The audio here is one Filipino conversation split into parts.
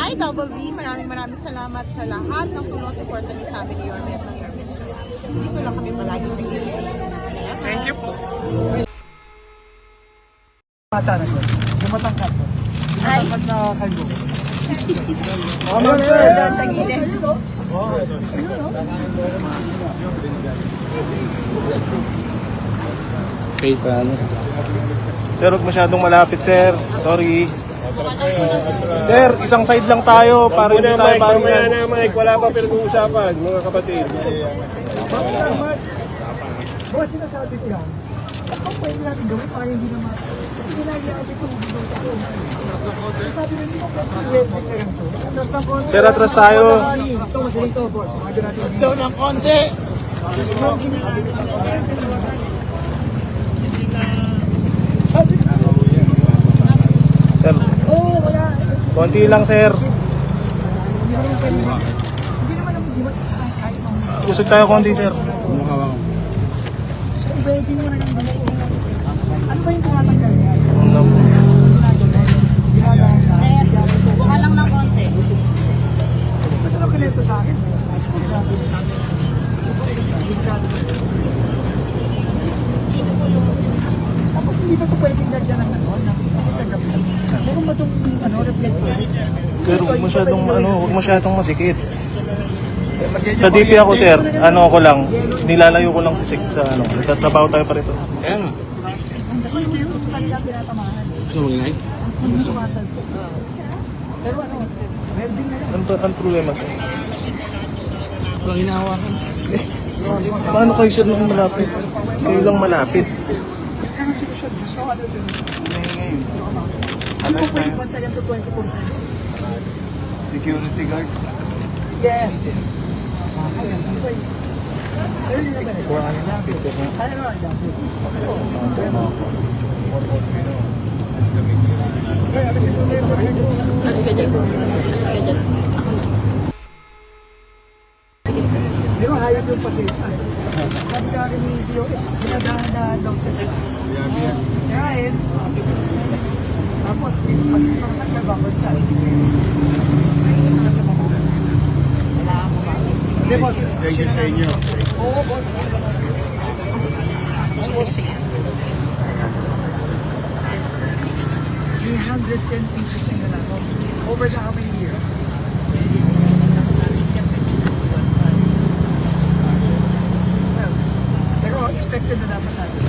Hi, Double D. Maraming salamat sa lahat ng tulong at suporta niyo sa amin ni Yorme at ng Yorme Streets. Dito lang kami palagi sa gilid. Thank you po. Mata na ko. Dumatang kapos. Dumatang na kayo. Ano doon sa gilid? Okay, paano? Sir, huwag masyadong malapit, sir. Sorry. Sir, isang side lang tayo para hindi tayo Mamaya bayan. na, Mike. Wala pa pinag-uusapan, mga kapatid. Salamat. Boss, sinasabi ko yan. At kung pwede natin gawin para hindi naman. Kasi ginagawa ko itong video ko. Sabi ko, hindi ko pwede na lang to. Atras ng konti. Sir, atras tayo. So, magalito, boss. Magal natin. Daw ng konti. Sabi ko, Sir, oo, wala. konti lang, sir. Hindi naman pwede. Hindi naman ang hindi kahit mga. Usog tayo konti, sir. So, i-wedding mo na lang dito. Ano ba yung tumatanggal niya? Ano? Buka lang ng konti. Ito lang kanito sa akin. Tapos hindi ba ito pwedeng lagyan ng ano? Kasi sa gabi. Meron ba itong reflector? Sir, huwag masyadong madikit. Sa DP ako, sir, ako lang, nilalayo ko lang sa nagtatrabaho tayo pa rito. Kaya nga. Kasi hindi yung talaga pinatamahan. Gusto mo ingay? Hindi sumasalsa. Pero welding na yan. Ano problema, sir? Walang hinahawakan. Paano kayo, sir, nung malapit? Kayo lang malapit. Kaya solusyon. Gusto ko ano yun. Hindi ko pwede bantayan to 24/7. Security guys. Yes. Ayan, ano ba yun? Ayun yun na ba? Ayun na, Alis ka dyan. Alis ka dyan. Di ba hayop yung pasensya? Sabi sa akin ni COS, pinadahan-dahan daw. Kain. Tapos, pag nagkabakot ka. Hindi, boss. Thank you sa inyo. Oo, boss. Tapos, 310 pieces na yun lang. Over the how many years? Well, pero expected na dapat natin.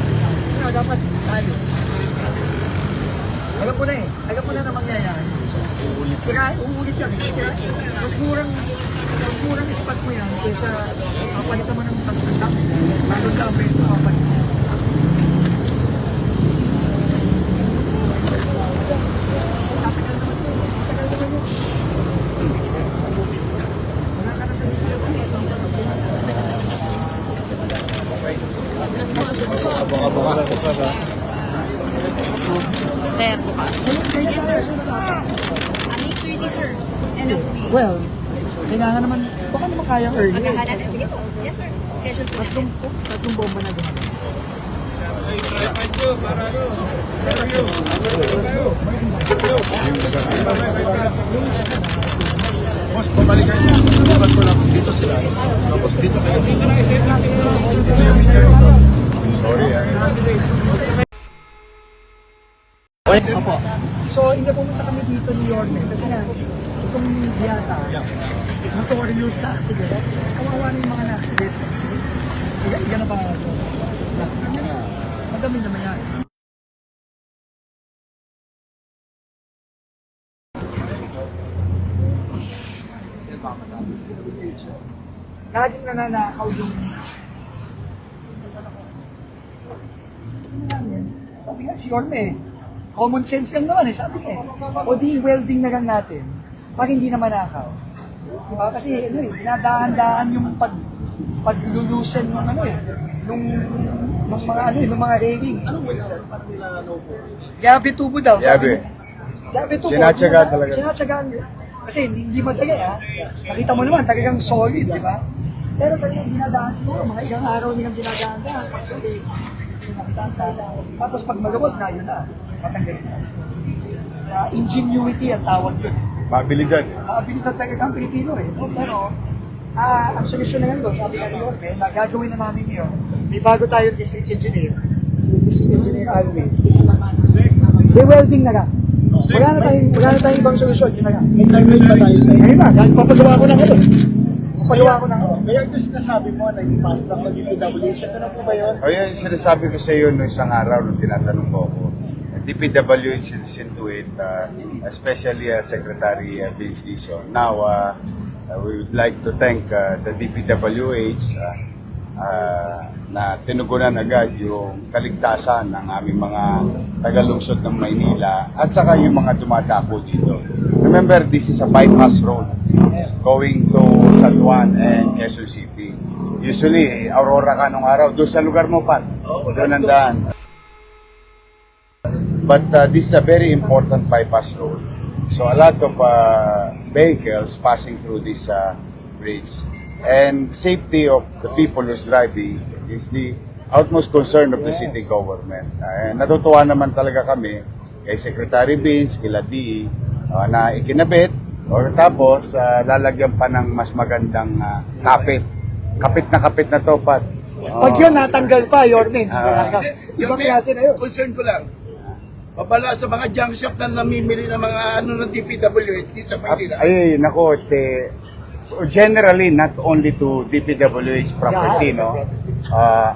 Dapat tayo. Alam ko na Alam ko na mangyayari. Uulit yan. Mas murang spot mo yan kaysa palitan mo ng pagkasak. Lalo na ang beso papalit. Kasi tapagal naman sa'yo. Tapagal naman yun. Wala ka na sa dito. Sir, buka. Well, kailangan naman, baka naman kayang early. Magkakanan. Sige po. Yes, sir. Schedule po. Tatlong bomba na gumagana. Boss, pabalikan niyo. Sinubukan ko lang. Dito sila. Tapos dito kayo. Sorry, Opo. So, hindi pumunta kami dito ni Yorme kasi nga, itong biyata, notorious sa accident. Kawawa na yung mga na-accident. Iyan na ba ito? Madami naman yan. Laging nananakaw yung sabi nga si Yorme, common sense lang naman sabi niya o di welding na lang natin pag hindi naman nakaw. Diba? Kasi dinadahan-dahan yung paglulusen ng nung mga railing. Yabe tubo daw. Yabe. Yabe tubo. Sinatsaga talaga. Sinatsagaan. Kasi hindi madali Nakita mo naman, talagang solid, di ba? Pero talagang dinadahan siguro, mga ilang araw nilang dinadahan. Tapos pag malawag na, yun na. Matanggalin na. Ingenuity ang tawag yun. Pabilidad. abilidad talaga ang Pilipino eh. No? Pero, ang solusyon na yan doon, sabi nga ni Yorme, na gagawin na namin yun. May bago tayong district engineer, si District Engineer Alvin. May welding na lang. Wala na tayong ibang solusyon, yun na lang. May timeline ba tayo sa Ngayon na, dahil papagawa ko na ngayon. Papagawa ko na ngayon. Kaya yung sinasabi mo na yung fast track na DPWH, ano po ba yun? O yun, sinasabi ko sa iyo noong isang araw nung tinatanong ko ako. DPWH is into it, especially Secretary Vince Dizon. Now, we would like to thank the DPWH na tinugunan agad yung kaligtasan ng aming mga tagalungsod ng Maynila at saka yung mga dumadako dito. Remember, this is a bypass road going to San Juan and Quezon City. Usually, Aurora ka nung araw, doon sa lugar mo, Pat. Doon ang daan. But this is a very important bypass road. So a lot of vehicles passing through this bridge. And safety of the people who's driving is the utmost concern of the city government. And natutuwa naman talaga kami kay Secretary Vince, kila DE, na ikinabit. O tapos lalagyan pa ng mas magandang kapit. Kapit na to, Pat. Pag yun natanggal pa, Yorme, ibang klase na yun. Concern ko lang. Babala sa mga junk shop na namimili ng mga ng DPWH dito sa Manila. Ay, nako, generally, not only to DPWH property, no?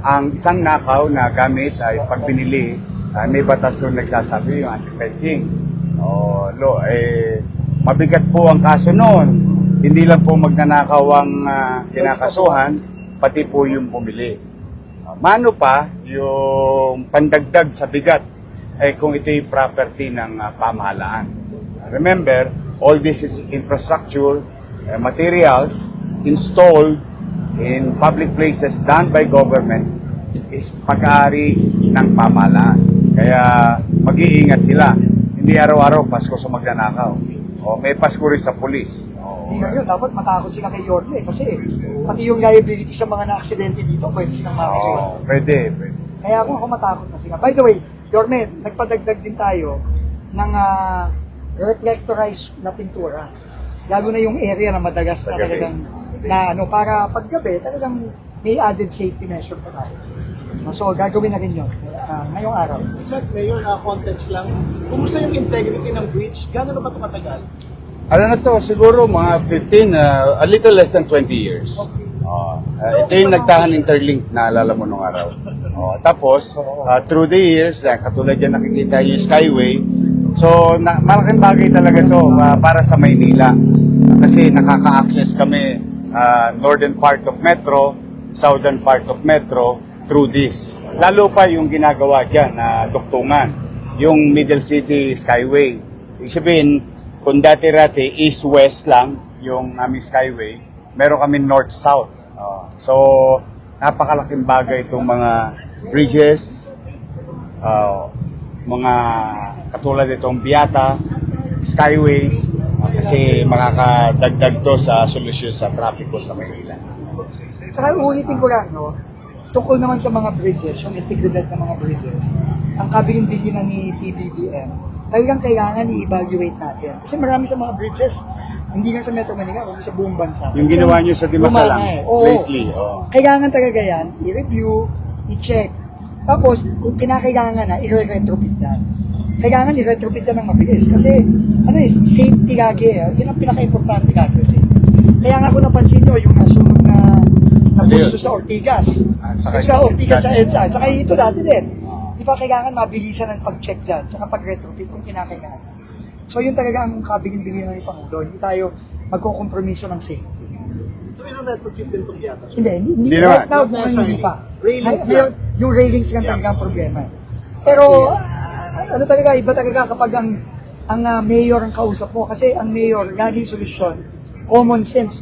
Ang isang nakaw na gamit ay pag binili, may batas yung nagsasabi yung anti-fencing. Mabigat po ang kaso noon. Hindi lang po magnanakaw ang kinakasuhan, pati po yung bumili. Mano pa yung pandagdag sa bigat kung ito yung property ng pamahalaan. Remember, all this is infrastructure, materials installed in public places done by government is pag-aari ng pamahalaan. Kaya mag-iingat sila. Hindi araw-araw Pasko sa magnanakaw. May Pasko rin sa pulis. Hindi nga yun, dapat matakot sila kay Yorme kasi pati yung liability sa mga na-aksidente dito, pwede silang makasuhan. Pwede. Kaya ako matakot na sila. By the way, Yorme, nagpadagdag din tayo ng reflectorized na pintura. Lalo na yung area na madagas na talagang para paggabi, talagang may added safety measure pa tayo. So, gagawin na rin yun ngayong araw. Sir, Mayor, context lang. Kumusta yung integrity ng bridge? Gano'n ba ito matagal? Ano na to? Siguro mga 15, a little less than 20 years. Ito yung nagtahan interlink na alala mo nung araw. Tapos, through the years, katulad yan nakikita yung Skyway. So, malaking bagay talaga to para sa Maynila. Kasi nakaka-access kami northern part of Metro, southern part of Metro through this. Lalo pa yung ginagawa dyan na duktungan, yung Middle City Skyway. Ibig sabihin, kung dati-rati east-west lang yung aming Skyway, meron kami north-south. So, napakalaking bagay itong mga bridges, mga katulad itong Biata, Skyways, kasi makakadagdag to sa solusyon sa trapiko sa Manila. Saka ulitin ko lang, no? Tungkol naman sa mga bridges, yung integridad ng mga bridges, ang kabilin-bilinan ni PBBM, talagang kailangan i-evaluate natin. Kasi marami sa mga bridges, hindi lang sa Metro Manila, kundi sa buong bansa. Yung ginawa nyo sa Dimasalang lately. Kailangan talaga yan, i-review, i-check. Tapos, kung kinakailangan na, i-retrofit yan. Kailangan i-retrofit yan ng mabilis. Kasi, safety lagi. Yan ang pinaka-importante lagi kasi. Kaya nga ako napansin nyo, yung nasunog na gusto sa Ortigas. Sa Ortigas sa EDSA. Tsaka ito dati din. Di ba kailangan mabilisan ang pag-check dyan, tsaka pag-retrofit kung kinakailangan. So yun talaga ang kabilin-bilinan ng Pangulo. Hindi tayo magkukompromiso ng safety. So, retrofit din itong Biata? Hindi naman. right now, hindi pa. Railings Ngayon, yung railings lang talaga ang problema. Pero, ano talaga, iba talaga kapag ang mayor ang kausap mo. Kasi ang mayor, laging solusyon, common sense.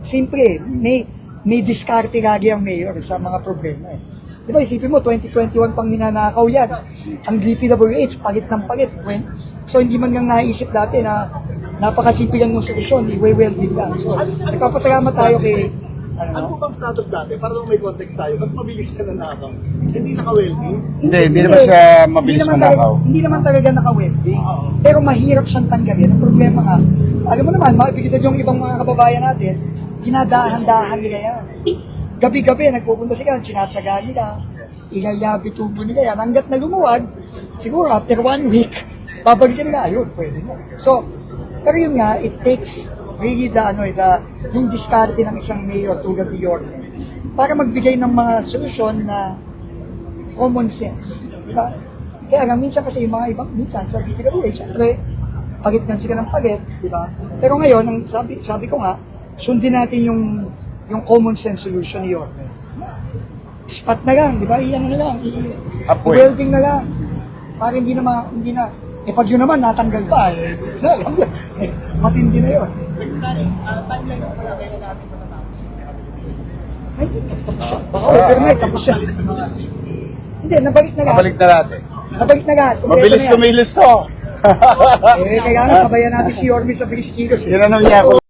Simple, may diskarte lagi ang mayor sa mga problema. Di ba, isipin mo, 2021 pang ninanakaw yan. Ang DPWH, palit ng palit. So, hindi man lang naisip dati na napakasimple lang ng solusyon, i-welding lang. So, nagpapasalamat tayo Ano po bang status dati? Para lang may context tayo. Ba't mabilis ka na nakaw? Hindi naka-welding? Hindi naman siya mabilis Hindi naman manakaw. talaga- Hindi naman talaga naka-welding. Pero mahirap siyang tanggalin. Ang problema nga, alam mo naman, makikita yung ibang mga kababayan natin, dinadahan-dahan nila yan. Gabi-gabi, nagpupunta sila, sinatsagaan nila, ilayabi tubo nila yan. Hanggat na lumuwag, siguro after 1 week, babalikan nila, ayun, pwede mo. So, pero yun nga, it takes really yung diskarte ng isang mayor tulad ni Yorme para magbigay ng mga solusyon na common sense. Diba? Kaya nga, minsan kasi yung mga ibang, minsan sa DPWH, syempre, pagit nga sila ng pagit, di ba? Pero ngayon, ang sabi ko nga, sundin natin yung common sense solution ni Yorme. Spot na lang, di ba? Iyan na lang, Upward. i-welding na lang. Para hindi na, pag yun naman, natanggal pa, matindi na yun. Ay, tapos siya. Baka overnight, tapos siya. Hindi, nabalik na lahat. Nabalik na natin. Nabalik na lahat. Kompleto Mabilis na yan. kumilos to. Kaya nga, sabayan natin si Yorme sa bilis kilos. Tinanong niya ako